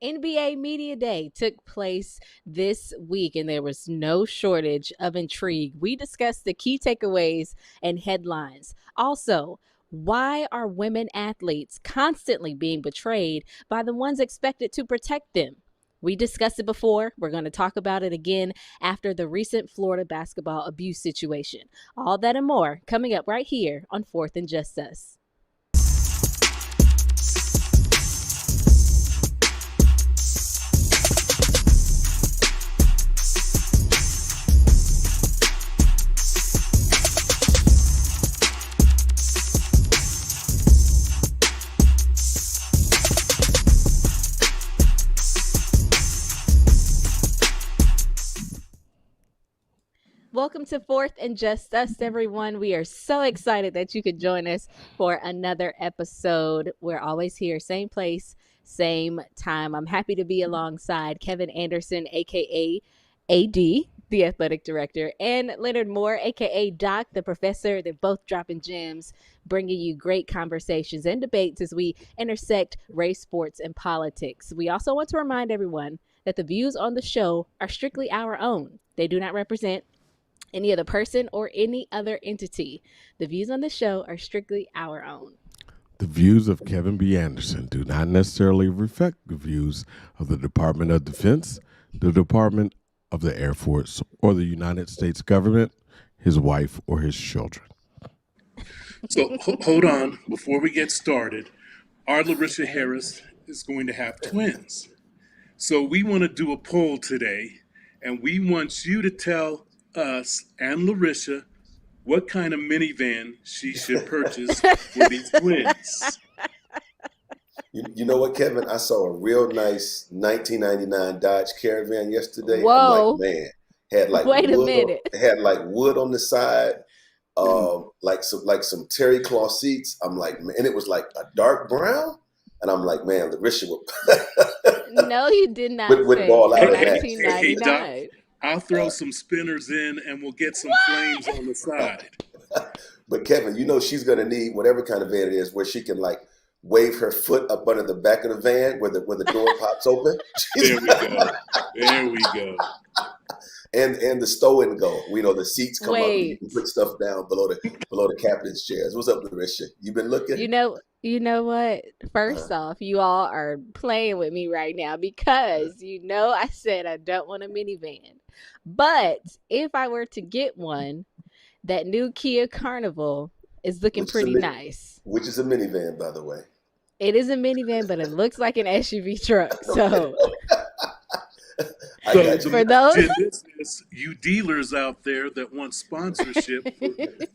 NBA Media Day took place this week, and there was no shortage of intrigue. We discussed the key takeaways and headlines. Also, why are women athletes constantly being betrayed by the ones expected to protect them? We discussed it before. We're going to talk about it again after the recent Florida basketball abuse situation. All that and more coming up right here on Fourth and Justus. Welcome to Fourth and Just Us, everyone. We are so excited that you could join us for another episode. We're always here, same place, same time. I'm happy to be alongside Kevin Anderson, aka AD, the athletic director, and Leonard Moore, aka Doc, the professor. They're both dropping gems, bringing you great conversations and debates as we intersect race, sports, and politics. We also want to remind everyone that the views on the show are strictly our own. They do not represent any other person or any other entity. The views on the show are strictly our own. The views of Kevin B. Anderson do not necessarily reflect the views of the Department of Defense, the Department of the Air Force, or the United States government, his wife, or his children. So hold on. Before we get started, our LERICIA Harris is going to have twins. So we want to do a poll today, and we want you to tell us and LERICIA what kind of minivan she should purchase for these twins. You know what, Kevin? I saw a real nice 1999 Dodge Caravan yesterday. Whoa. I'm like, man, had like Wait a wood minute. had like wood on the side, like some terry cloth seats. I'm like, man, and it was like a dark brown, and I'm like, man, LERICIA would No, you did not would say ball out of that. 1999. I'll throw some spinners in, and we'll get some flames on the side. But Kevin, you know she's gonna need whatever kind of van it is, where she can like wave her foot up under the back of the van where the door pops open. There we go. There we go. And the stow and go. We know the seats come up and you Wait. can put stuff down below the captain's chairs. What's up, LERICIA? You been looking? You know what? First off, you all are playing with me right now because I said I don't want a minivan. But if I were to get one, that new Kia Carnival is looking pretty nice. Which is a minivan, by the way. It is a minivan, but it looks like an SUV truck. So I got you. for those, This is you dealers out there that want sponsorship for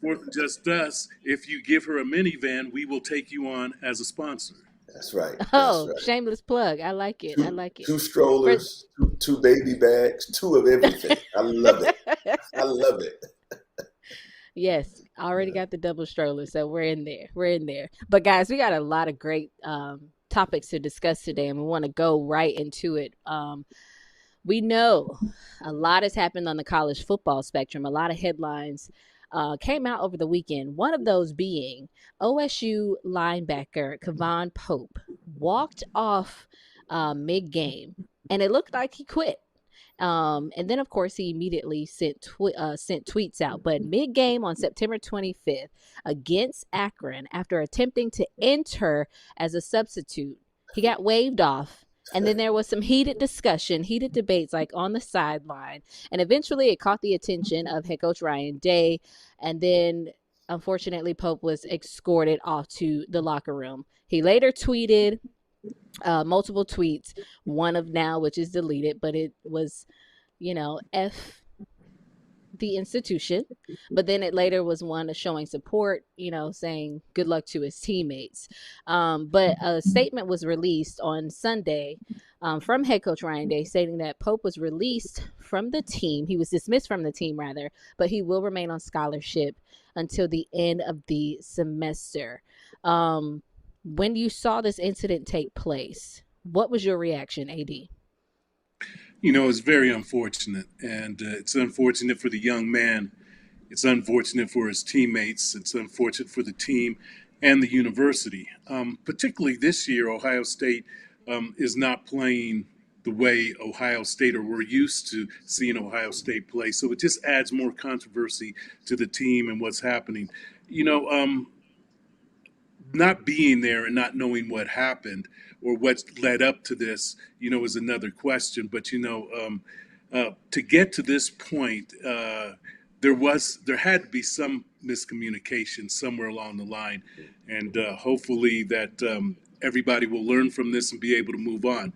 More Than Just Us. If you give her a minivan, we will take you on as a sponsor. That's right. oh, That's right. shameless plug. I like it. I like it. Two strollers, two baby bags, two of everything. I love it. I love it. Yes, I already got the double stroller, so we're in there. We're in there. But guys, we got a lot of great topics to discuss today, and we want to go right into it. We know a lot has happened on the college football spectrum. A lot of headlines came out over the weekend. One of those being OSU linebacker Kevon Pope walked off mid-game, and it looked like he quit. And then, of course, he immediately sent tweets out. But mid-game on September 25th against Akron, after attempting to enter as a substitute, he got waved off. And then there was some heated discussion, heated debates like on the sideline. And eventually it caught the attention of head coach Ryan Day. And then, unfortunately, Pope was escorted off to the locker room. He later tweeted multiple tweets, one of now, which is deleted, but it was, F the institution. But then it later was one showing support, saying good luck to his teammates. But a statement was released on Sunday from head coach Ryan Day stating that Pope was released from the team. He was dismissed from the team, rather, but he will remain on scholarship until the end of the semester. When you saw this incident take place, what was your reaction, AD? It's very unfortunate, and it's unfortunate for the young man. It's unfortunate for his teammates. It's unfortunate for the team and the university. Particularly this year, Ohio State is not playing the way Ohio State or we're used to seeing Ohio State play. So it just adds more controversy to the team and what's happening. You know, not being there and not knowing what happened or what's led up to this, is another question. But to get to this point, there had to be some miscommunication somewhere along the line, and hopefully that everybody will learn from this and be able to move on.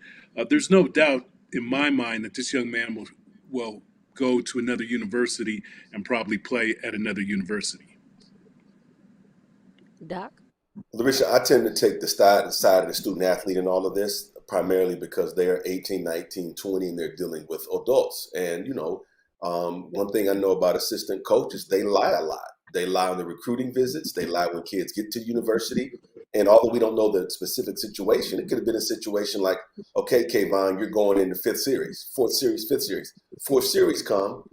There's no doubt in my mind that this young man will go to another university and probably play at another university. Doc? LERICIA, I tend to take the side of the student athlete in all of this, primarily because they're 18, 19, 20, and they're dealing with adults. And, one thing I know about assistant coaches, they lie a lot. They lie on the recruiting visits. They lie when kids get to university. And although we don't know the specific situation, it could have been a situation like, okay, Kayvon, you're going into fifth series, fourth series, fifth series. Fourth series come,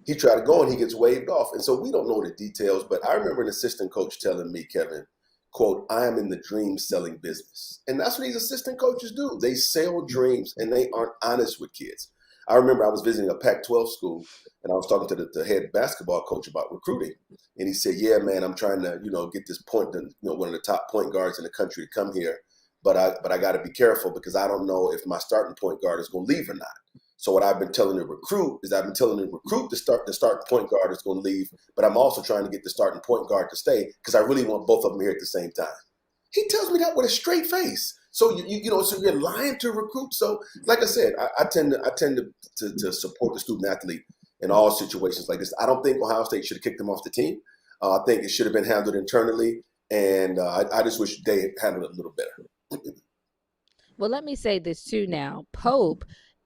he tried to go and he gets waved off. And so we don't know the details, but I remember an assistant coach telling me, Kevin, quote, I am in the dream selling business. And that's what these assistant coaches do. They sell dreams and they aren't honest with kids. I remember I was visiting a Pac-12 school and I was talking to the head basketball coach about recruiting. And he said, yeah, man, I'm trying to, get this one of the top point guards in the country to come here. But I got to be careful because I don't know if my starting point guard is going to leave or not. So what I've been telling the recruit is the starting point guard is going to leave, but I'm also trying to get the starting point guard to stay because I really want both of them here at the same time. He tells me that with a straight face. So so you're lying to recruit. So like I said, I tend to support the student athlete in all situations like this. I don't think Ohio State should have kicked him off the team. I think it should have been handled internally, and I just wish they had handled it a little better. Well, let me say this too now. Pope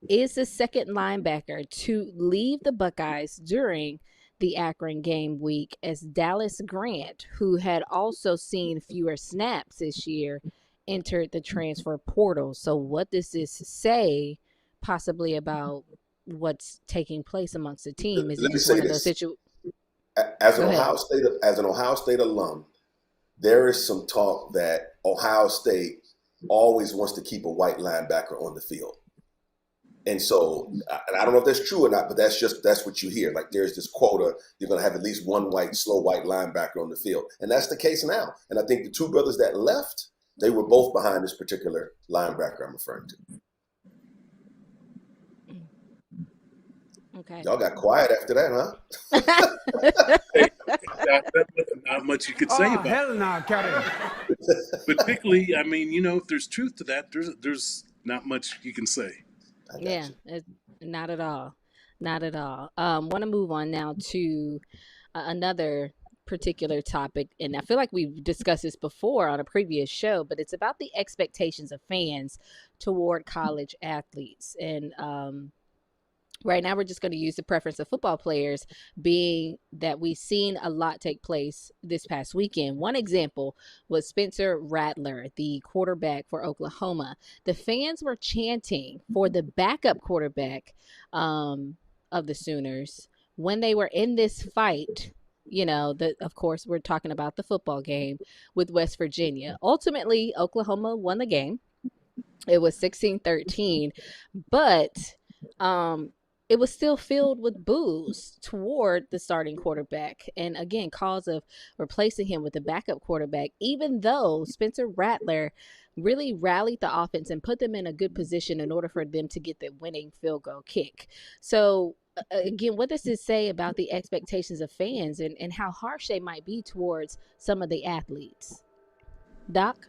is the second linebacker to leave the Buckeyes during the Akron game week, as Dallas Grant, who had also seen fewer snaps this year, entered the transfer portal. So what does this say possibly about what's taking place amongst the team? Is it just one of those situations? As an Ohio State alum, there is some talk that Ohio State always wants to keep a white linebacker on the field. And so, and I don't know if that's true or not, but that's what you hear. Like there's this quota, you're going to have at least one slow white linebacker on the field. And that's the case now. And I think the two brothers that left, they were both behind this particular linebacker I'm referring to. Okay. Y'all got quiet after that, huh? Hey, not much you could say about hell no, Kyrie. Particularly, I mean, if there's truth to that, there's not much you can say. Yeah, not at all. Not at all. Want to move on now to another particular topic, and I feel like we've discussed this before on a previous show, but it's about the expectations of fans toward college athletes. And right now we're just going to use the preference of football players, being that we've seen a lot take place this past weekend. One example was Spencer Rattler, the quarterback for Oklahoma. The fans were chanting for the backup quarterback of the Sooners when they were in this fight. Of course, we're talking about the football game with West Virginia. Ultimately, Oklahoma won the game. It was 16-13, but it was still filled with boos toward the starting quarterback. And again, cause of replacing him with a backup quarterback, even though Spencer Rattler really rallied the offense and put them in a good position in order for them to get the winning field goal kick. So again, what does this say about the expectations of fans and how harsh they might be towards some of the athletes? Doc?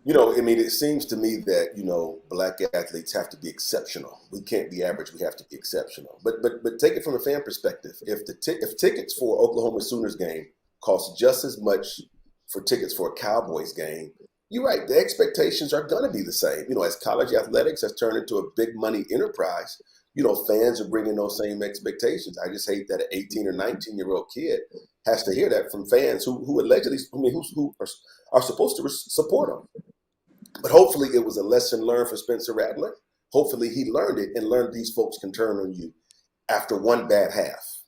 It seems to me that, black athletes have to be exceptional. We can't be average. We have to be exceptional. But take it from a fan perspective. If tickets for Oklahoma Sooners game cost just as much for tickets for a Cowboys game, you're right. The expectations are going to be the same. As college athletics has turned into a big money enterprise, fans are bringing those same expectations. I just hate that an 18 or 19-year-old kid has to hear that from fans who allegedly, who are supposed to support them. But hopefully it was a lesson learned for Spencer Rattler. Hopefully he learned it and learned these folks can turn on you after one bad half.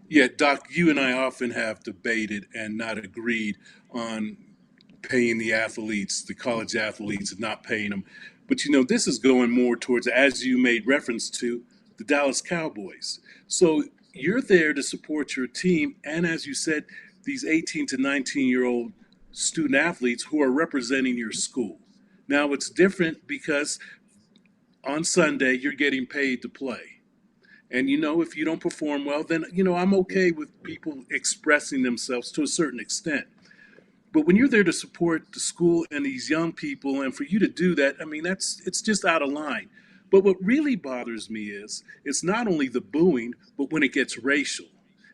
Yeah, Doc, you and I often have debated and not agreed on paying the athletes, the college athletes, and not paying them. But this is going more towards, as you made reference to, the Dallas Cowboys. So you're there to support your team, and as you said, these 18 to 19-year-old student athletes who are representing your school. Now it's different because on Sunday you're getting paid to play. And if you don't perform well, then I'm okay with people expressing themselves to a certain extent. But when you're there to support the school and these young people, and for you to do that, I mean, it's just out of line. But what really bothers me is it's not only the booing, but when it gets racial.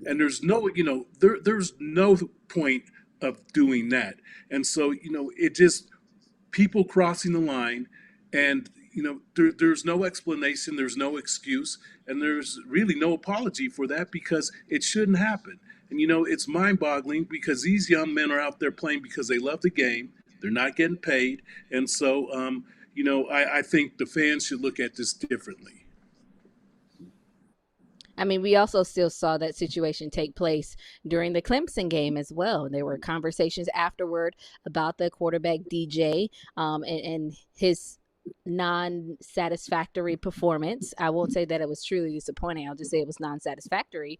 And there's no point of doing that. And so, it just people crossing the line, and there's no explanation, there's no excuse, and there's really no apology for that because it shouldn't happen. And it's mind-boggling because these young men are out there playing because they love the game. They're not getting paid, and so I think the fans should look at this differently. I mean, we also still saw that situation take place during the Clemson game as well. There were conversations afterward about the quarterback DJ, and his non-satisfactory performance. I won't say that it was truly disappointing. I'll just say it was non-satisfactory.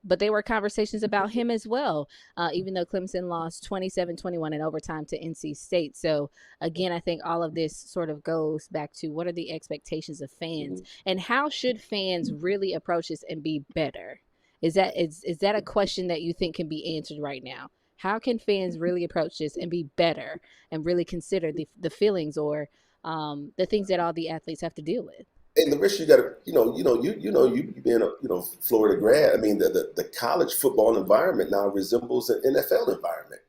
But there were conversations about him as well, even though Clemson lost 27-21 in overtime to NC State. So, again, I think all of this sort of goes back to what are the expectations of fans and how should fans really approach this and be better? Is that a question that you think can be answered right now? How can fans really approach this and be better and really consider the feelings or the things that all the athletes have to deal with? And the rest you got to, you being a, Florida grad. I mean, the college football environment now resembles an NFL environment.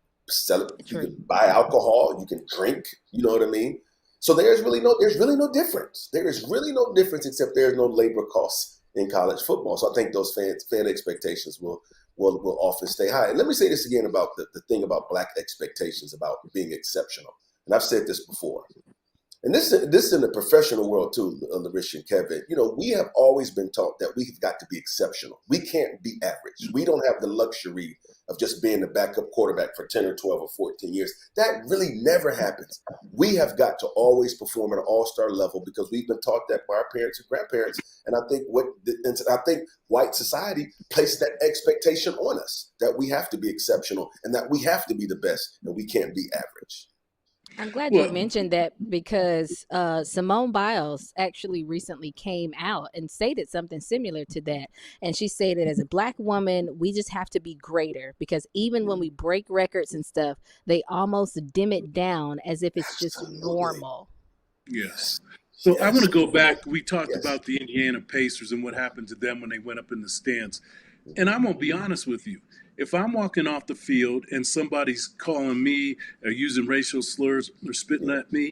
You can buy alcohol, you can drink. You know what I mean? So there's really no difference. There is really no difference except there's no labor costs in college football. So I think those fan expectations will often stay high. And let me say this again about the thing about Black expectations about being exceptional. And I've said this before. And this in the professional world too, LERICIA and Kevin. We have always been taught that we've got to be exceptional. We can't be average. We don't have the luxury of just being the backup quarterback for 10 or 12 or 14 years. That really never happens. We have got to always perform at an all-star level because we've been taught that by our parents and grandparents. And I think white society places that expectation on us that we have to be exceptional and that we have to be the best and we can't be average. I'm glad you mentioned that because Simone Biles actually recently came out and stated something similar to that. And she stated, as a Black woman, we just have to be greater because even when we break records and stuff, they almost dim it down as if it's just normal. Yes. So I'm going to go back. We talked about the Indiana Pacers and what happened to them when they went up in the stands. And I'm going to be honest with you. If I'm walking off the field and somebody's calling me or using racial slurs or spitting at me,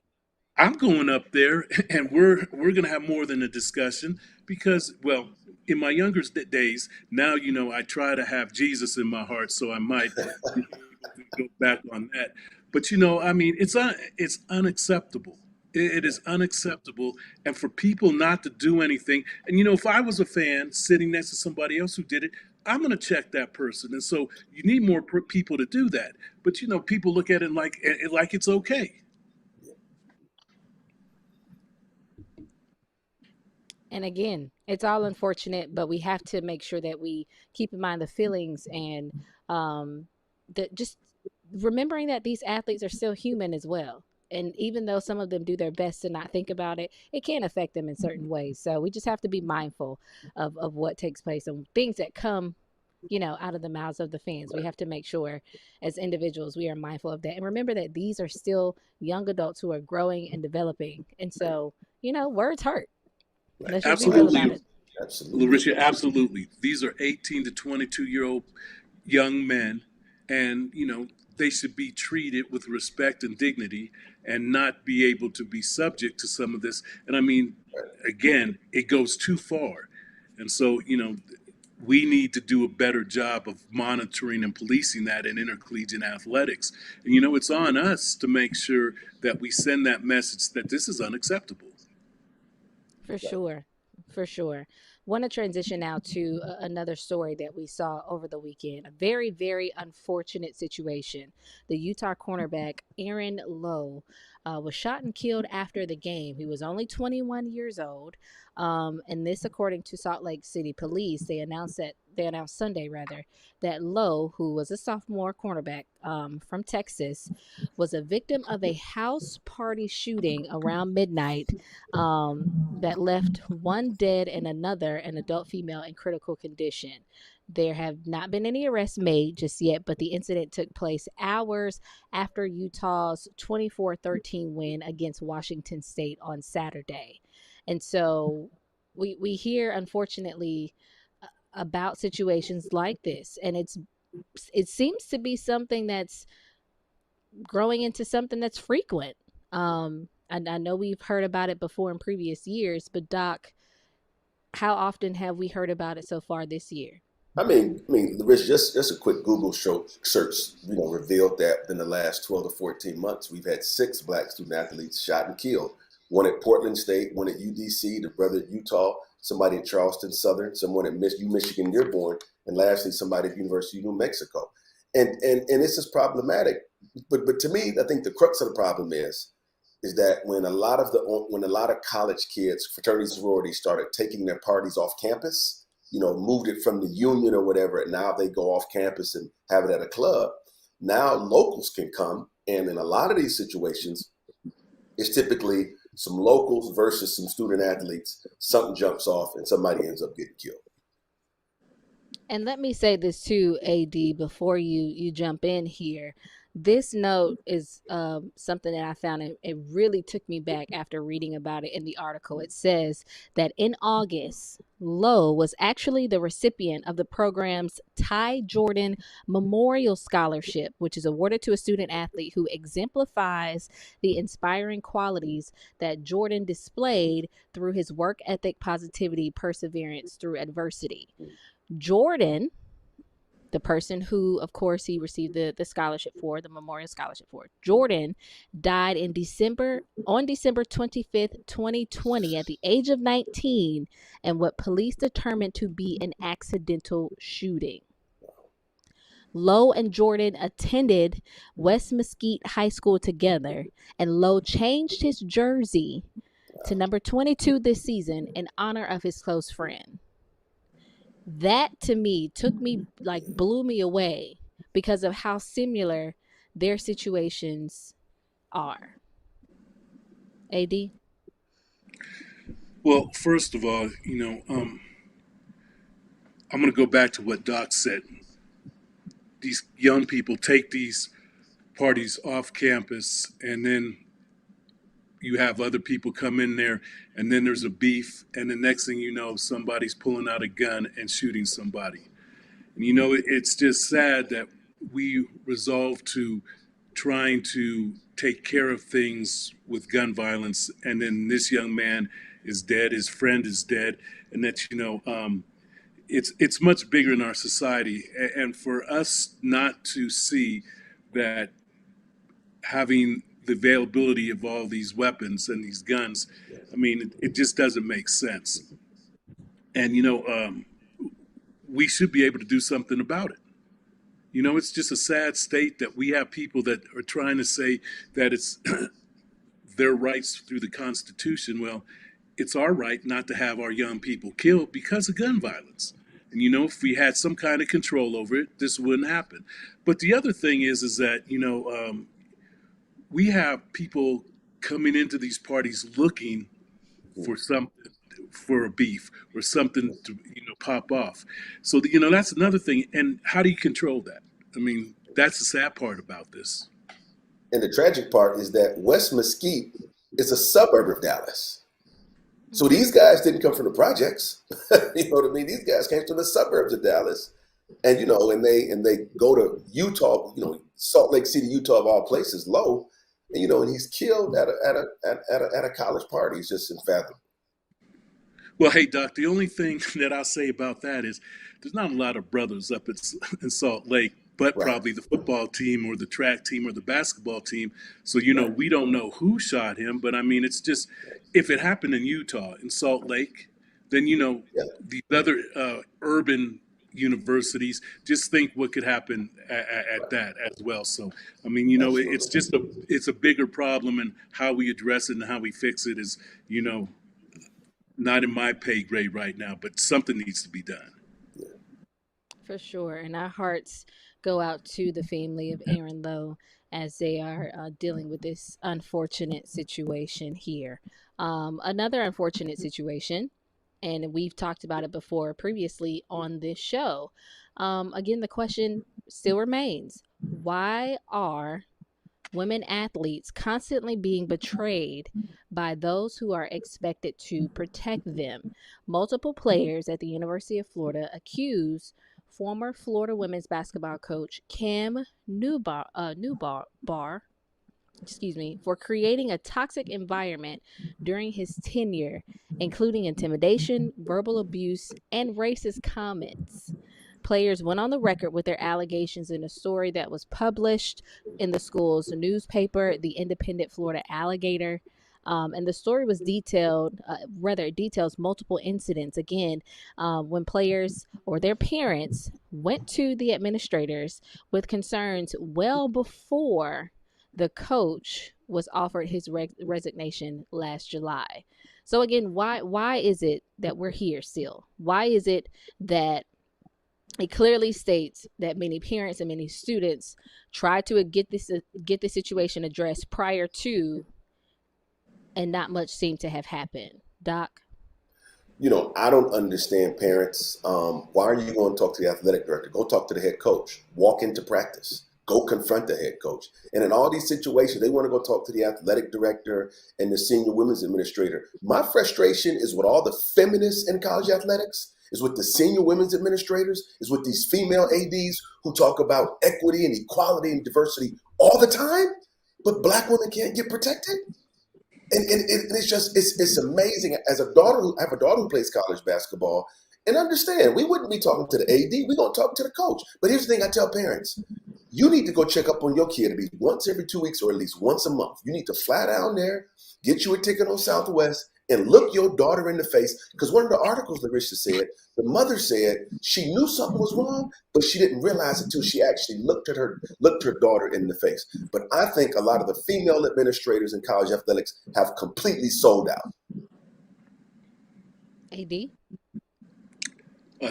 I'm going up there and we're going to have more than a discussion because, well, in my younger days, now, I try to have Jesus in my heart, so I might go back on that. But, it's unacceptable. It is unacceptable. And for people not to do anything. And, if I was a fan sitting next to somebody else who did it, I'm going to check that person. And so you need more people to do that. But, people look at it like it's okay. And again, it's all unfortunate, but we have to make sure that we keep in mind the feelings and just remembering that these athletes are still human as well. And even though some of them do their best to not think about it, it can affect them in certain ways. So we just have to be mindful of what takes place and things that come, out of the mouths of the fans. We have to make sure as individuals we are mindful of that. And remember that these are still young adults who are growing and developing. And so, words hurt. Let's just be real about it. Absolutely. LERICIA, absolutely. These are 18 to 22-year-old young men, and, they should be treated with respect and dignity and not be able to be subject to some of this. And I mean, again, it goes too far. And so, we need to do a better job of monitoring and policing that in intercollegiate athletics. And, it's on us to make sure that we send that message that this is unacceptable. For sure. For sure. Want to transition now to another story that we saw over the weekend. A very, very unfortunate situation. The Utah cornerback Aaron Lowe was shot and killed after the game. He was only 21 years old, and this, according to Salt Lake City Police, they announced Sunday rather that Lowe, who was a sophomore cornerback from Texas, was a victim of a house party shooting around midnight that left one dead and another, an adult female, in critical condition. There have not been any arrests made just yet, but the incident took place hours after Utah's 24-13 win against Washington State on Saturday. And so we hear, unfortunately, about situations like this, and it seems to be something that's growing into something that's frequent. I know we've heard about it before in previous years, but Doc, how often have we heard about it so far this year? Rich, just a quick Google search, revealed that in the last 12 to 14 months, we've had 6 black student athletes shot and killed. One at Portland State, one at UDC, the brother at Utah, somebody at Charleston Southern, someone at Michigan Dearborn, and lastly, somebody at University of New Mexico. And this is problematic. But to me, I think the crux of the problem is that when a lot of college kids, fraternities and sororities started taking their parties off campus, moved it from the union or whatever, and now they go off campus and have it at a club. Now locals can come, and in a lot of these situations, it's typically some locals versus some student athletes. Something jumps off and somebody ends up getting killed. And let me say this too, AD, before you jump in here. This note is something that I found. It really took me back after reading about it in the article. It says that in August, Lowe was actually the recipient of the program's Ty Jordan Memorial Scholarship, which is awarded to a student athlete who exemplifies the inspiring qualities that Jordan displayed through his work ethic, positivity, perseverance through adversity. Jordan, the person who, of course, he received the scholarship for, the memorial scholarship for, Jordan died on December 25th, 2020, at the age of 19, in what police determined to be an accidental shooting. Lowe and Jordan attended West Mesquite High School together, and Lowe changed his jersey to number 22 this season in honor of his close friend. That to me blew me away because of how similar their situations are. AD? Well, first of all, I'm going to go back to what Doc said. These young people take these parties off campus, and then you have other people come in there, and then there's a beef, and the next thing you know, somebody's pulling out a gun and shooting somebody. And it's just sad that we resolve to trying to take care of things with gun violence, and then this young man is dead, his friend is dead, and that it's much bigger in our society, and for us not to see that having the availability of all these weapons and these guns, it just doesn't make sense. And we should be able to do something about it. It's just a sad state that we have people that are trying to say that it's their rights through the Constitution. Well, it's our right not to have our young people killed because of gun violence. And if we had some kind of control over it, this wouldn't happen. But the other thing is that we have people coming into these parties looking for something, for a beef or something to pop off. So that's another thing. And how do you control that? That's the sad part about this. And the tragic part is that West Mesquite is a suburb of Dallas. So these guys didn't come from the projects. You know what I mean? These guys came from the suburbs of Dallas. And and they go to Utah, Salt Lake City, Utah, of all places, Low, and he's killed at a college party. It's just unfathomable. Well, hey, Doc, the only thing that I'll say about that is there's not a lot of brothers up in Salt Lake, but Right. probably the football team or the track team or the basketball team. So, Right. we don't know who shot him, but it's just, if it happened in Utah, in Salt Lake, then you know Yeah, these other urban universities. Just think what could happen at right. that as well. So I mean, you know, it's Absolutely. just a bigger problem, and how we address it and how we fix it is, you know, not in my pay grade right now, but something needs to be done. Yeah. For sure. And our hearts go out to the family of Aaron Lowe as they are dealing with this unfortunate situation here. Another unfortunate situation, and we've talked about it before previously on this show. Again, the question still remains, why are women athletes constantly being betrayed by those who are expected to protect them? Multiple players at the University of Florida accuse former Florida women's basketball coach Cam Newbar, excuse me, for creating a toxic environment during his tenure, including intimidation, verbal abuse, and racist comments. Players went on the record with their allegations in a story that was published in the school's newspaper, the Independent Florida Alligator. And the story was detailed, rather, it details multiple incidents. Again, when players or their parents went to the administrators with concerns well before the coach was offered his resignation last July. So again, why is it that we're here still? Why is it that it clearly states that many parents and many students try to get this situation addressed prior to, and not much seemed to have happened? Doc. You know, I don't understand parents. Why are you going to talk to the athletic director? Go talk to the head coach. Walk into practice. Go confront the head coach. And in all these situations, they want to go talk to the athletic director and the senior women's administrator. My frustration is with all the feminists in college athletics, is with the senior women's administrators, is with these female ADs who talk about equity and equality and diversity all the time, but black women can't get protected. And it's just it's amazing. As a daughter, I have a daughter who plays college basketball, and understand we wouldn't be talking to the AD. We're gonna talk to the coach. But here's the thing: I tell parents, you need to go check up on your kid at least once every 2 weeks or at least once a month. You need to fly down there, get you a ticket on Southwest, and look your daughter in the face. Because one of the articles LERICIA said, the mother said she knew something was wrong, but she didn't realize it until she actually looked her daughter in the face. But I think a lot of the female administrators in college athletics have completely sold out. AD.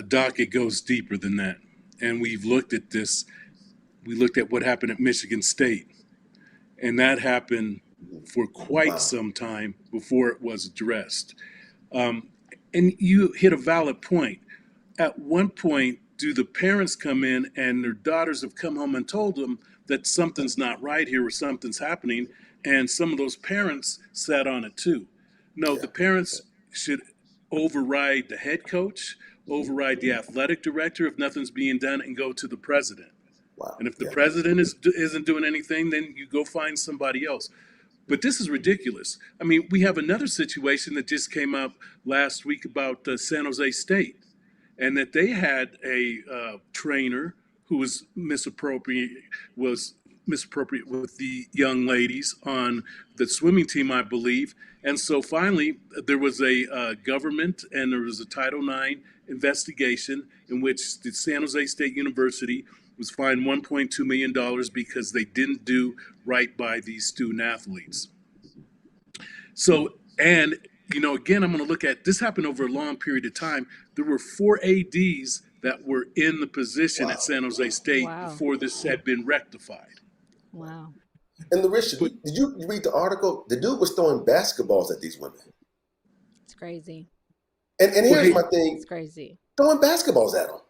Doc, it goes deeper than that, and we've looked at this. We looked at what happened at Michigan State, and that happened for quite Wow. some time before it was addressed. Um, and you hit a valid point. At one point, do the parents come in and their daughters have come home and told them that something's not right here or something's happening, and some of those parents sat on it too? No, Yeah. the parents should override the head coach, override the athletic director if nothing's being done, and go to the president. Wow. And if the Yeah. president isn't doing anything, then you go find somebody else. But this is ridiculous. I mean, we have another situation that just came up last week about San Jose State, and that they had a trainer who was misappropriate with the young ladies on the swimming team, I believe. And so finally, there was a government and there was a Title IX investigation in which the San Jose State University was fined $1.2 million because they didn't do right by these student athletes. So, and you know, again, I'm going to look at this happened over a long period of time. There were four ADs that were in the position at Wow. San Jose State Wow. before this had been rectified. Wow. And LaRisha, But did you read the article? The dude was throwing basketballs at these women. It's crazy. And well, here's hey, my It's thing: crazy. throwing basketballs at them.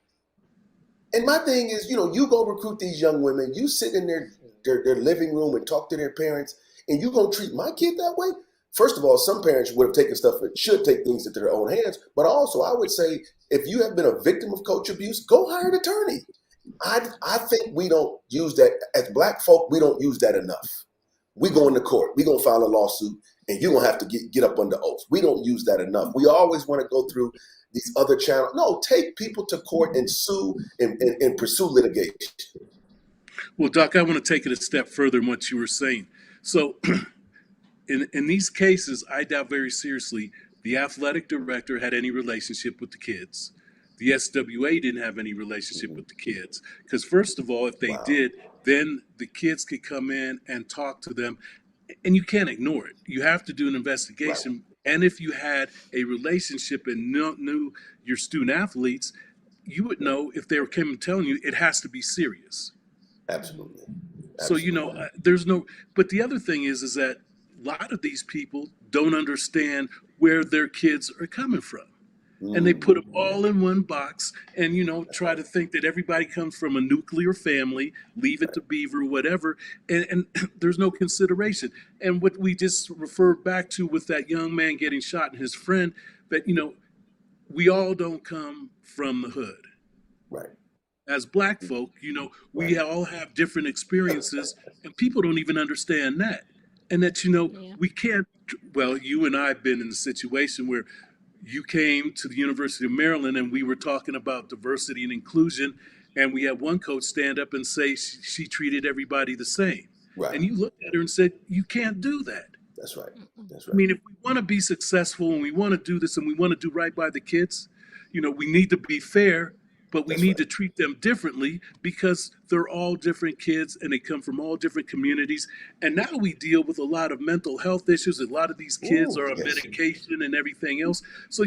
And my thing is, you go recruit these young women, you sit in their living room and talk to their parents, and you gonna treat my kid that way? First of all, some parents would have taken stuff that should take things into their own hands. But also, I would say, if you have been a victim of coach abuse, go hire an attorney. I think we don't use that as black folk. We don't use that enough. We go into court. We gonna file a lawsuit, and you gonna have to get up under oath. We don't use that enough. We always want to go through these other channels. No, take people to court and sue and pursue litigation. well, Doc, I want to take it a step further in what you were saying. So, in these cases, I doubt very seriously the athletic director had any relationship with the kids. The SWA didn't have any relationship Hmm. with the kids. Because, first of all, if they Wow. did, then the kids could come in and talk to them. And you can't ignore it. You have to do an Right. investigation. And if you had a relationship and knew your student athletes, you would know if they were coming telling you it has to be serious. Mhm. Absolutely. So Absolutely. there's no. But the other thing is that a lot of these people don't understand where their kids are coming from, and they put them Mm. all in one box, and That's try right. to think that everybody comes from a nuclear family, leave it Right. to Beaver, whatever, and there's no consideration. And what we just referred back to with that young man getting shot and his friend, that we all don't come from the hood Right. as black folk, Right. we all have different experiences, and people don't even understand that. And that, Yeah. we can't, well, you and I have been in a situation where you came to the University of Maryland and we were talking about diversity and inclusion, and we had one coach stand up and say she treated everybody the same. Right. And you looked at her and said, you can't do that. That's right. Mm-mm. That's I right. mean, if we want to be successful and we want to do this and we want to do right by the kids, we need to be fair, but we That's need right. to treat them differently because they're all different kids and they come from all different communities. And now we deal with a lot of mental health issues. A lot of these kids Ooh, are on yes. medication and everything else. So,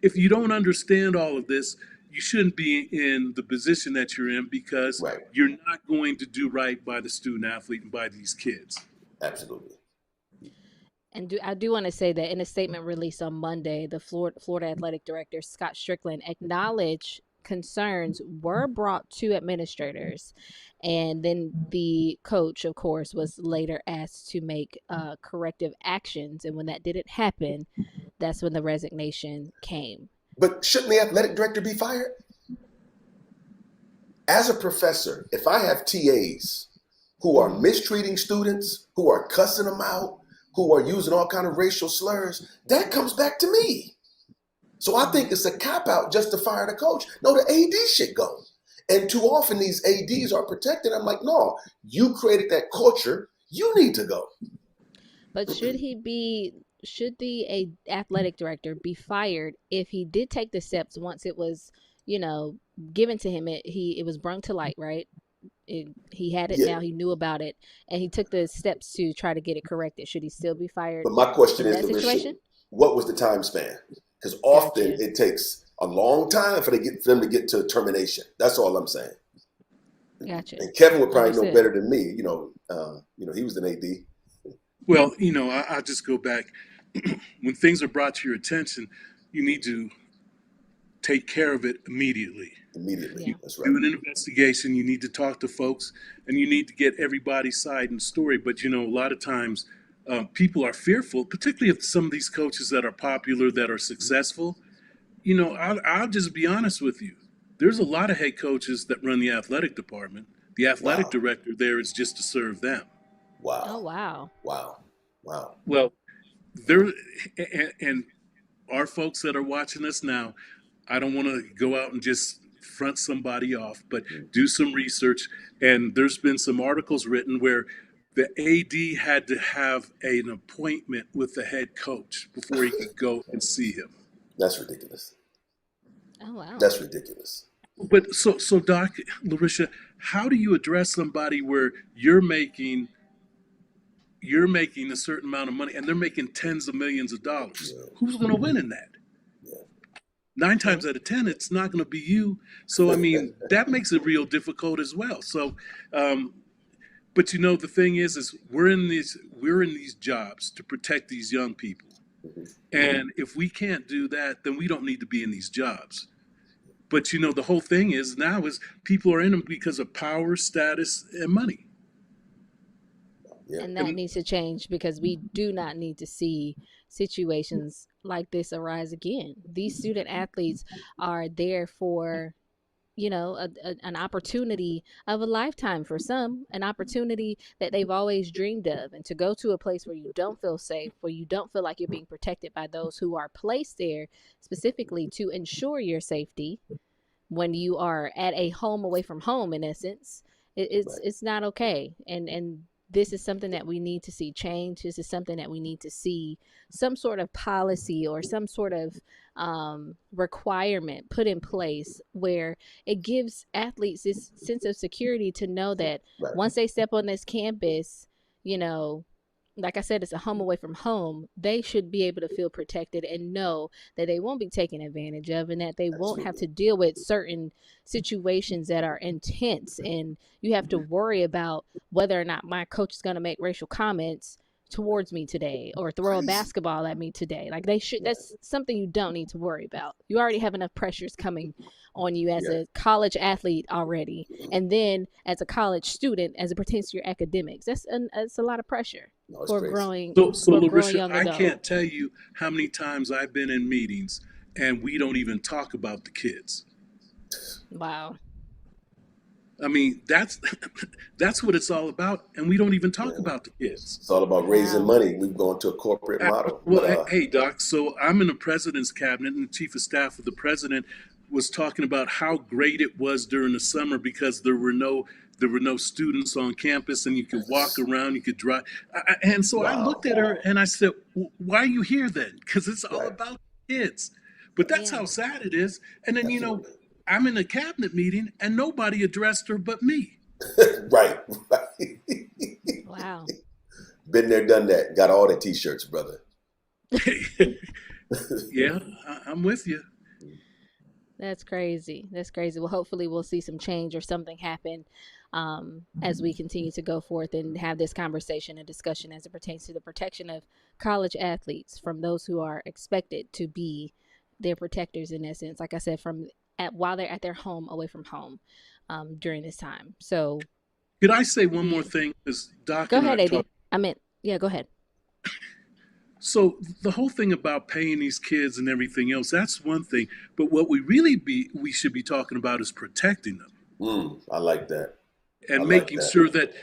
if you don't understand all of this, you shouldn't be in the position that you're in because Right. you're not going to do right by the student athlete and by these kids. Absolutely. And I do want to say that in a statement released on Monday, the Florida Athletic Director Scott Strickland acknowledged concerns were brought to administrators, and then the coach, of course, was later asked to make corrective actions. And when that didn't happen, that's when the resignation came. But shouldn't the athletic director be fired? As a professor, if I have TAs who are Hmm. mistreating students, who are cussing them out, who are using all kind of racial slurs, that comes back to me. So I think it's a cop out just to fire the coach. No, the AD should go. And too often these ADs are protected. I'm like, no, you created that culture. You need to go. But should the athletic director be fired if he did take the steps once it was, you know, given to him? It was brought to light, right? He had it Yeah. now. He knew about it, and he took the steps to try to get it corrected. Should he still be fired But my question in is, that Larisha, situation? what was the time span? Because often Gotcha. it takes a long time for them to get to termination. That's all I'm saying. Gotcha. And Kevin would probably know Understood. better than me. He was an AD. Well, I just go back. When things are brought to your attention, you need to take care of it immediately. Immediately. Yeah. You That's right. do an investigation, you need to talk to folks, and you need to get everybody's side in the story. But, a lot of times people are fearful, particularly if some of these coaches that are popular, that are successful. I'll just be honest with you. There's a lot of head coaches that run the athletic department. The athletic Wow. director there is just to serve them. Oh Wow. wow. Wow. Wow. Well, Yeah. there and our folks that are watching us now, I don't want to go out and just front somebody off, but Mm. do some research. And there's been some articles written where the AD had to have an appointment with the head coach before he could go and see him. That's ridiculous. Oh wow. That's ridiculous. But so Doc, Larisha, how do you address somebody where you're making a certain amount of money and they're making tens of millions of dollars? Yeah. Who's going to win in that? Yeah. Nine True. times out of 10, it's not going to be you. So, I mean, that makes it real difficult as well. So, um, but the thing is we're in these jobs to protect these young people. Mhm. And if we can't do that, then we don't need to be in these jobs. But the whole thing is now is people are in them because of power, status, and money. Yeah. And that And needs to change because we do not need to see situations like this arise again. These student athletes are there for, an opportunity of a lifetime for some, an opportunity that they've always dreamed of. And to go to a place where you don't feel safe, where you don't feel like you're being protected by those who are placed there specifically to ensure your safety when you are at a home away from home, in essence, it's Right. it's not okay. And this is something that we need to see change. This is something that we need to see some sort of policy or some sort of requirement put in place where it gives athletes this sense of security to know that Right. once they step on this campus, you know, like I said, it's a home away from home. They should be able to feel protected and know that they won't be taken advantage of and that they won't have to deal with certain situations that are intense. And you have to worry about whether or not my coach is going to make racial comments towards me today or throw a basketball at me today. Like they should, that's something you don't need to worry about. You already have enough pressures coming on you as a college athlete already. And then as a college student, as it pertains to your academics, that's a lot of pressure. No, it's For crazy. growing, So for growing LERICIA, young I adult. can't tell you how many times I've been in meetings and we don't even talk about the kids. Wow. I mean, that's that's what it's all about, and we don't even talk Yeah. about the kids. It's all about raising Wow. money. We've gone to a corporate model. Well, But, hey, Doc. So I'm in the president's cabinet, and the chief of staff of the president was talking about how great it was during the summer because there were no students on campus, and you could walk around, you could drive. And so I Wow. looked at her and I said, "Why are you here then? Because it's all Right. about kids." But that's Yeah. how sad it is. And then Absolutely. I'm in a cabinet meeting and nobody addressed her but me. Right. Wow. Been there, done that. Got all the T-shirts, brother. Yeah, I'm with you. That's crazy. That's crazy. Well, hopefully we'll see some change or something happen as we continue to go forth and have this conversation and discussion as it pertains to the protection of college athletes from those who are expected to be their protectors in essence. Like I said, while they're at their home, away from home during this time. So Could I say one more thing? Because Doc go and ahead, I AD. talked. Yeah, go ahead. So the whole thing about paying these kids and everything else, that's one thing. But what we should be talking about is protecting them I like that. and I like making that. sure that,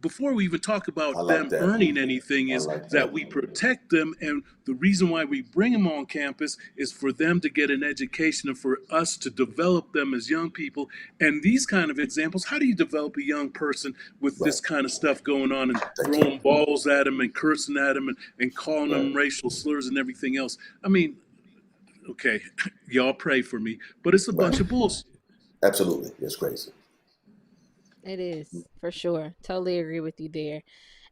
before we even talk I about like them that. earning anything, I is like that that. we protect them. And the reason why we bring them on campus is for them to get an education and for us to develop them as young people. And these kind of examples, how do you develop a young person with this Right. kind of stuff going on and Thank throwing you. balls at them and cursing at them and calling them Right. racial slurs and everything else? I mean, okay, y'all pray for me, but it's a bunch Right. of bullshit. Absolutely. It's crazy. It is, for sure. Totally agree with you there,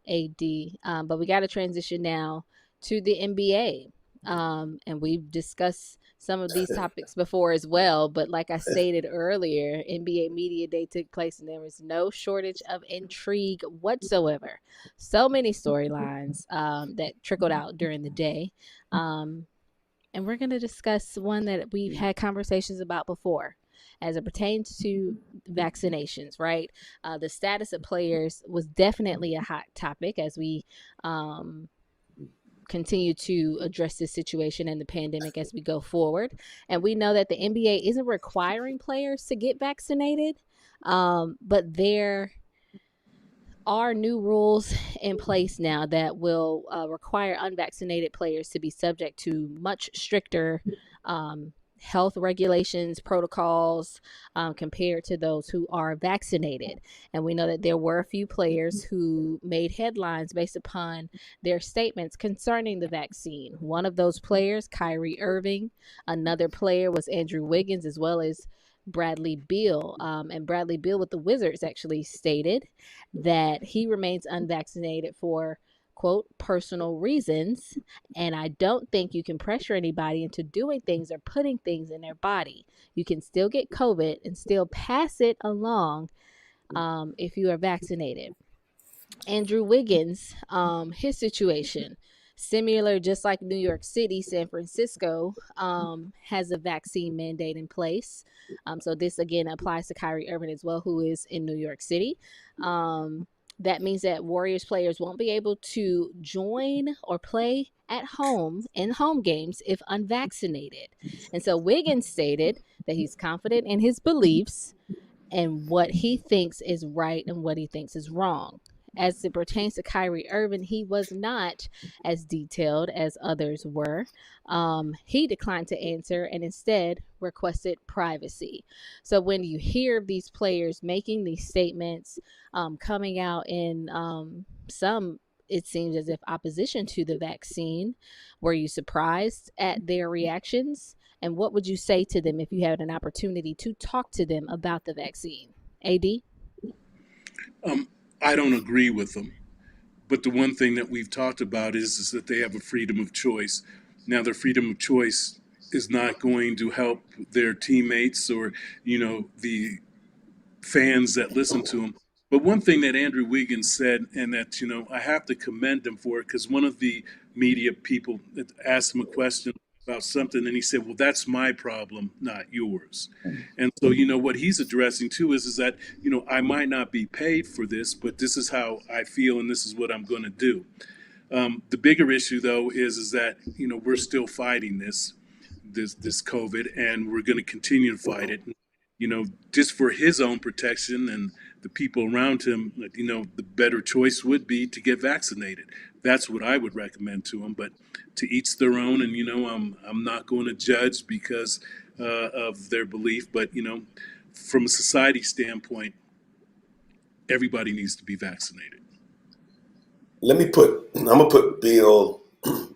AD. But we got to transition now to the NBA. And we've discussed some of these topics before as well. But like I stated earlier, NBA Media Day took place and there was no shortage of intrigue whatsoever. So many storylines that trickled out during the day. And we're going to discuss one that we've had conversations about before as it pertains to vaccinations, right? The status of players was definitely a hot topic as we continue to address this situation and the pandemic as we go forward. And we know that the NBA isn't requiring players to get vaccinated, but there are new rules in place now that will require unvaccinated players to be subject to much stricter health regulations, protocols compared to those who are vaccinated. And we know that there were a few players who made headlines based upon their statements concerning the vaccine. One of those players, Kyrie Irving, another player was Andrew Wiggins, as well as Bradley Beal. And Bradley Beal with the Wizards actually stated that he remains unvaccinated for, quote, personal reasons. And I don't think you can pressure anybody into doing things or putting things in their body. You can still get COVID and still pass it along if you are vaccinated. Andrew Wiggins, his situation, similar, just like New York City, San Francisco has a vaccine mandate in place. So this again applies to Kyrie Irving as well, who is in New York City. That means that Warriors players won't be able to join or play at home in home games if unvaccinated. And so Wiggins stated that he's confident in his beliefs and what he thinks is right and what he thinks is wrong. As it pertains to Kyrie Irving, he was not as detailed as others were. He declined to answer and instead requested privacy. So when you hear these players making these statements, coming out in some, it seems as if opposition to the vaccine, were you surprised at their reactions? And what would you say to them if you had an opportunity to talk to them about the vaccine? AD? I don't agree with them. But the one thing that we've talked about is that they have a freedom of choice. Now, their freedom of choice is not going to help their teammates or, the fans that listen to him. But one thing that Andrew Wiggins said, and that, I have to commend him for it, because one of the media people asked him a question about something, and he said, well, that's my problem, not yours. And so, what he's addressing too is that, I might not be paid for this, but this is how I feel, and this is what I'm going to do. The bigger issue, though, is that, we're still fighting this COVID, and we're going to continue to fight it. Just for his own protection and the people around him, the better choice would be to get vaccinated. That's what I would recommend to him. But to each their own, and I'm not going to judge because of their belief. But from a society standpoint, everybody needs to be vaccinated. I'm gonna put Bill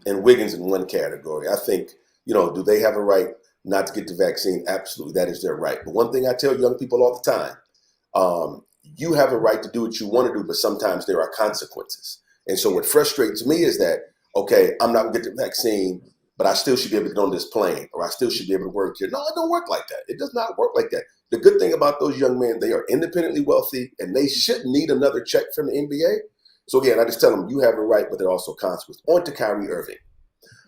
and Wiggins in one category. I think, do they have a right not to get the vaccine? Absolutely, that is their right. But one thing I tell young people all the time, you have a right to do what you want to do, but sometimes there are consequences. And so what frustrates me is that, okay, I'm not gonna get the vaccine, but I still should be able to get on this plane, or I still should be able to work here. No, it don't work like that. It does not work like that. The good thing about those young men, they are independently wealthy, and they shouldn't need another check from the NBA. So again, I just tell them you have a right, but there are also consequences. On to Kyrie Irving.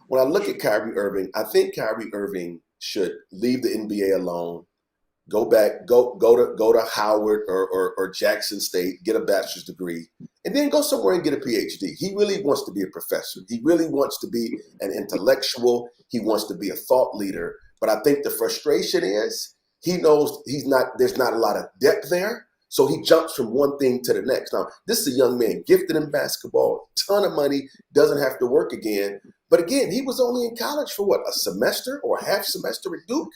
When I look at Kyrie Irving, I think Kyrie Irving should leave the NBA alone, go to Howard or Jackson State, get a bachelor's degree, and then go somewhere and get a PhD. He really wants to be a professor. He really wants to be an intellectual. He wants to be a thought leader. But I think the frustration is he knows there's not a lot of depth there. So he jumps from one thing to the next. Now, this is a young man gifted in basketball, ton of money, doesn't have to work again. But again, he was only in college for a semester or a half semester at Duke.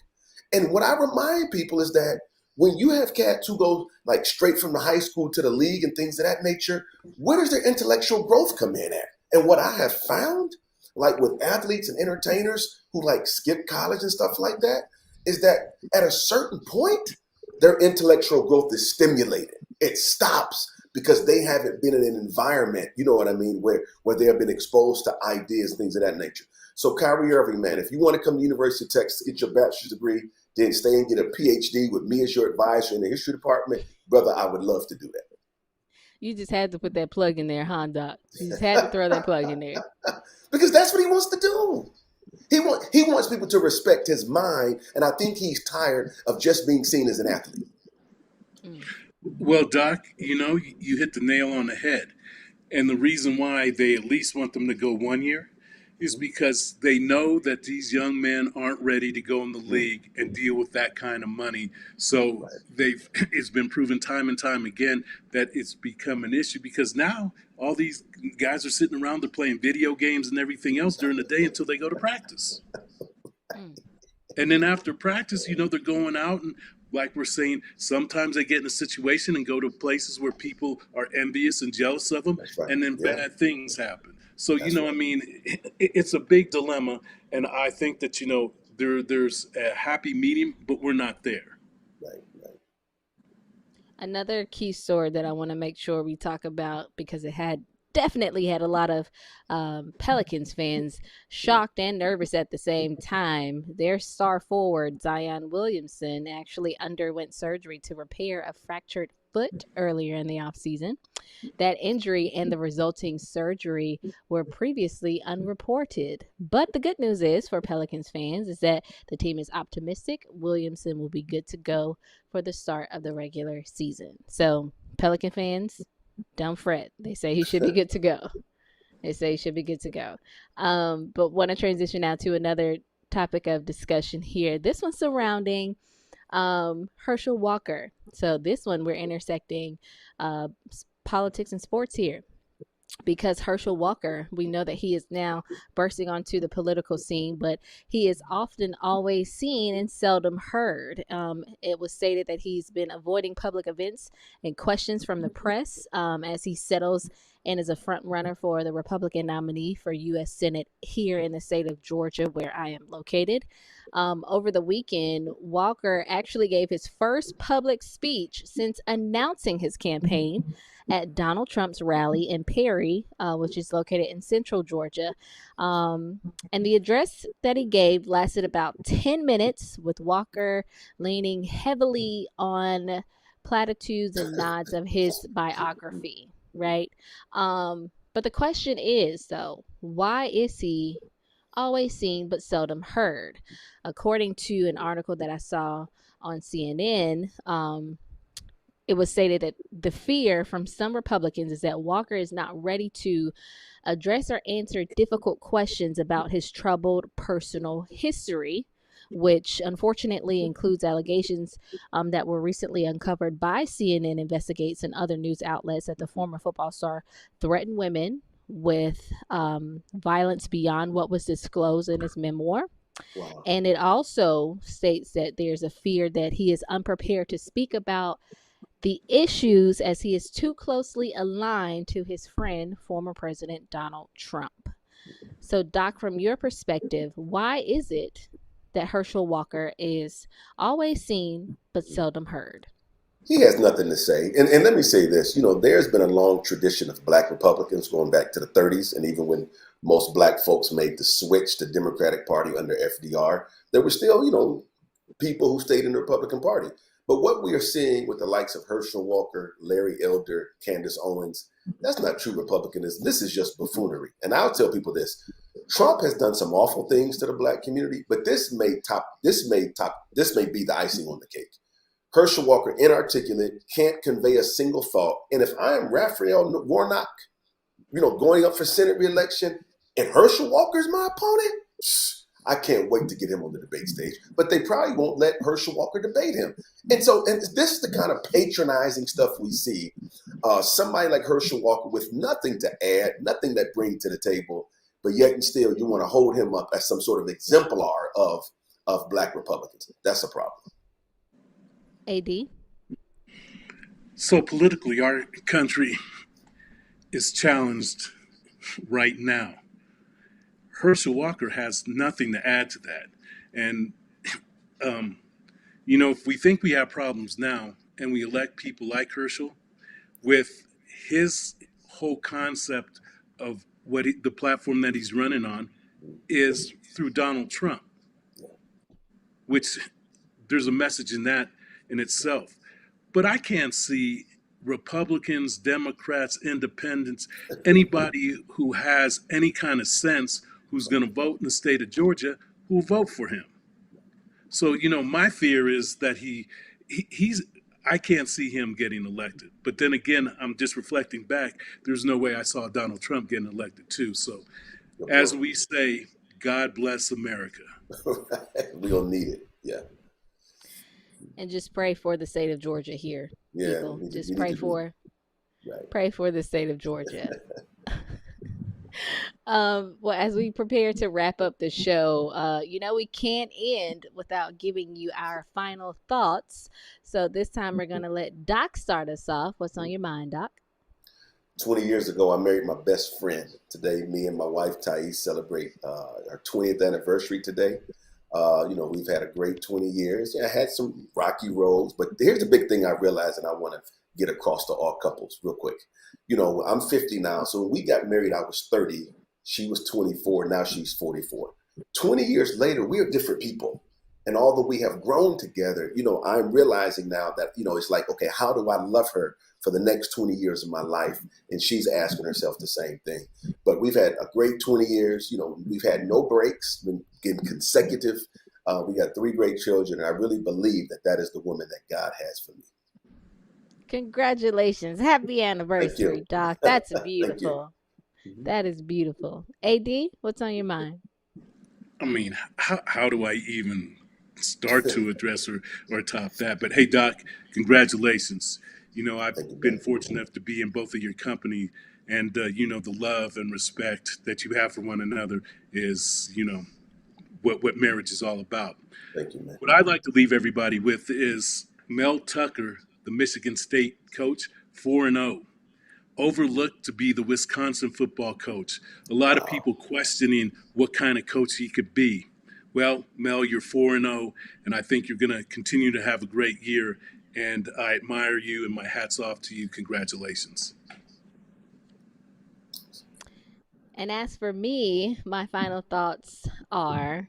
And what I remind people is that when you have cats who go like straight from the high school to the league and things of that nature, where does their intellectual growth come in at? And what I have found, like with athletes and entertainers who like skip college and stuff like that, is that at a certain point, their intellectual growth is stimulated. It stops because they haven't been in an environment, you know what I mean, where they have been exposed to ideas and things of that nature. So Kyrie Irving, man, if you want to come to the University of Texas, get your bachelor's degree, then stay and get a PhD with me as your advisor in the history department, brother, I would love to do that. You just had to put that plug in there, huh, Doc? You just had to throw that plug in there. Because that's what he wants to do. He wants people to respect his mind, and I think he's tired of just being seen as an athlete. Well, Doc, you hit the nail on the head. And the reason why they at least want them to go 1 year is because they know that these young men aren't ready to go in the league and deal with that kind of money. So it's been proven time and time again that it's become an issue, because now all these guys are sitting around, they're playing video games and everything else during the day until they go to practice. And then after practice, they're going out, and like we're saying, sometimes they get in a situation and go to places where people are envious and jealous of them, and then bad things happen. So, it's a big dilemma, and I think that, there's a happy medium, but we're not there. Right. Another key story that I want to make sure we talk about, because it definitely had a lot of Pelicans fans shocked and nervous at the same time. Their star forward, Zion Williamson, actually underwent surgery to repair a fractured foot earlier in the offseason. That injury and the resulting surgery were previously unreported. But the good news is for Pelicans fans is that the team is optimistic. Williamson will be good to go for the start of the regular season. So, Pelican fans, don't fret. They say he should be good to go. But want to transition now to another topic of discussion here. This one surrounding Herschel Walker. So this one we're intersecting politics and sports here. Because Herschel Walker, we know that he is now bursting onto the political scene, but he is often always seen and seldom heard. It was stated that he's been avoiding public events and questions from the press as he settles and is a front runner for the Republican nominee for U.S. Senate here in the state of Georgia, where I am located. Over the weekend, Walker actually gave his first public speech since announcing his campaign at Donald Trump's rally in Perry, which is located in central Georgia. And the address that he gave lasted about 10 minutes, with Walker leaning heavily on platitudes and nods of his biography, right? But the question is, though, why is he always seen but seldom heard? According to an article that I saw on CNN, it was stated that the fear from some Republicans is that Walker is not ready to address or answer difficult questions about his troubled personal history, which unfortunately includes allegations that were recently uncovered by CNN Investigates and other news outlets that the former football star threatened women with violence beyond what was disclosed in his memoir. Wow. And it also states that there's a fear that he is unprepared to speak about the issues as he is too closely aligned to his friend, former President Donald Trump. So, Doc, from your perspective, why is it that Herschel Walker is always seen but seldom heard? He has nothing to say. And let me say this, there's been a long tradition of Black Republicans going back to the 30s. And even when most Black folks made the switch to Democratic Party under FDR, there were still, people who stayed in the Republican Party. But what we are seeing with the likes of Herschel Walker, Larry Elder, Candace Owens, that's not true republicanism. This is just buffoonery. And I'll tell people this. Trump has done some awful things to the Black community, but this may be the icing on the cake. Herschel Walker, inarticulate, can't convey a single thought. And if I am Raphael Warnock, going up for Senate reelection, and Herschel Walker is my opponent, I can't wait to get him on the debate stage. But they probably won't let Herschel Walker debate him. And this is the kind of patronizing stuff we see. Somebody like Herschel Walker with nothing to add, nothing that brings to the table, but yet and still you want to hold him up as some sort of exemplar of Black Republicans. That's a problem. AD? So politically, our country is challenged right now. Herschel Walker has nothing to add to that. And, if we think we have problems now and we elect people like Herschel, with his whole concept of the platform that he's running on is through Donald Trump, which there's a message in that in itself. But I can't see Republicans, Democrats, Independents, anybody who has any kind of sense who's going to vote in the state of Georgia who will vote for him. So, my fear is that I can't see him getting elected. But then again, I'm just reflecting back. There's no way I saw Donald Trump getting elected too. So as we say, God bless America. We don't need it. Yeah. And just pray for the state of Georgia here. Yeah. People. Just pray for the state of Georgia. Well, as we prepare to wrap up the show, we can't end without giving you our final thoughts. So this time we're going to let Doc start us off. What's on your mind, Doc? 20 years ago, I married my best friend. Today, me and my wife, Thais, celebrate our 20th anniversary today. We've had a great 20 years. I had some rocky roads, but here's the big thing I realized, and I want to get across to all couples real quick. I'm 50 now. So when we got married, I was 30. She was 24. Now she's 44. 20 years later, we are different people. And although we have grown together, I'm realizing now that, it's like, okay, how do I love her for the next 20 years of my life? And she's asking herself the same thing. But we've had a great 20 years. We've had no breaks, been getting consecutive. We got 3 great children. And I really believe that is the woman that God has for me. Congratulations. Happy anniversary, Doc. That's beautiful. That is beautiful. AD, what's on your mind? I mean, how do I even start to address or top that? But hey, Doc, congratulations. I've Thank you, been man. fortunate enough to be in both of your company, and the love and respect that you have for one another is, what marriage is all about. Thank you, man. What I'd like to leave everybody with is Mel Tucker, the Michigan State coach, 4-0, overlooked to be the Wisconsin football coach. A lot of Wow. people questioning what kind of coach he could be. Well, Mel, you're 4-0, and I think you're going to continue to have a great year. And I admire you, and my hat's off to you. Congratulations. And as for me, my final thoughts are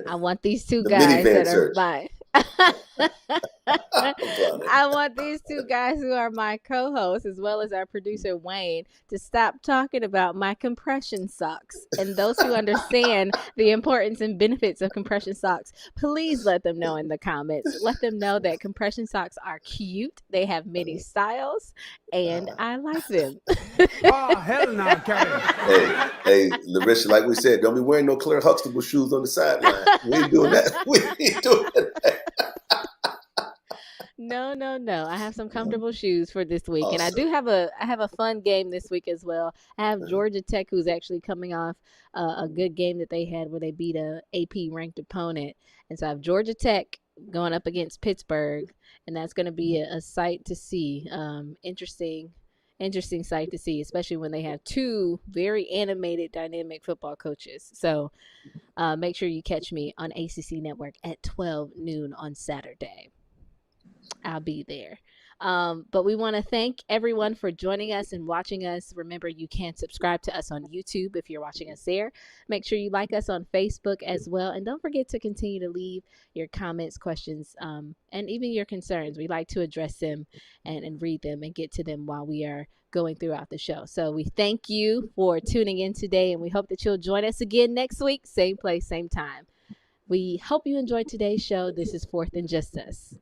I want these two The guys minivan that are search. my I'm funny. I want these two guys who are my co-hosts as well as our producer Wayne to stop talking about my compression socks. And those who understand the importance and benefits of compression socks, please let them know in the comments. Let them know that compression socks are cute. They have many styles and I like them. Oh, hell no, Kyrie. Hey, LERICIA, like we said, don't be wearing no Claire Huxtable shoes on the sideline. We ain't doing that. We ain't doing that. No, no, no. I have some comfortable shoes for this week, and Awesome. I have a fun game this week as well. I have Georgia Tech, who's actually coming off a good game that they had where they beat a AP ranked opponent, and so I have Georgia Tech going up against Pittsburgh, and that's going to be a sight to see. Interesting sight to see, especially when they have two very animated, dynamic football coaches. So make sure you catch me on ACC Network at 12 noon on Saturday. I'll be there. But we want to thank everyone for joining us and watching us. Remember, you can subscribe to us on YouTube if you're watching us there. Make sure you like us on Facebook as well. And don't forget to continue to leave your comments, questions, and even your concerns. We like to address them and read them and get to them while we are going throughout the show. So we thank you for tuning in today, and we hope that you'll join us again next week, same place, same time. We hope you enjoyed today's show. This is Fourth and Justus.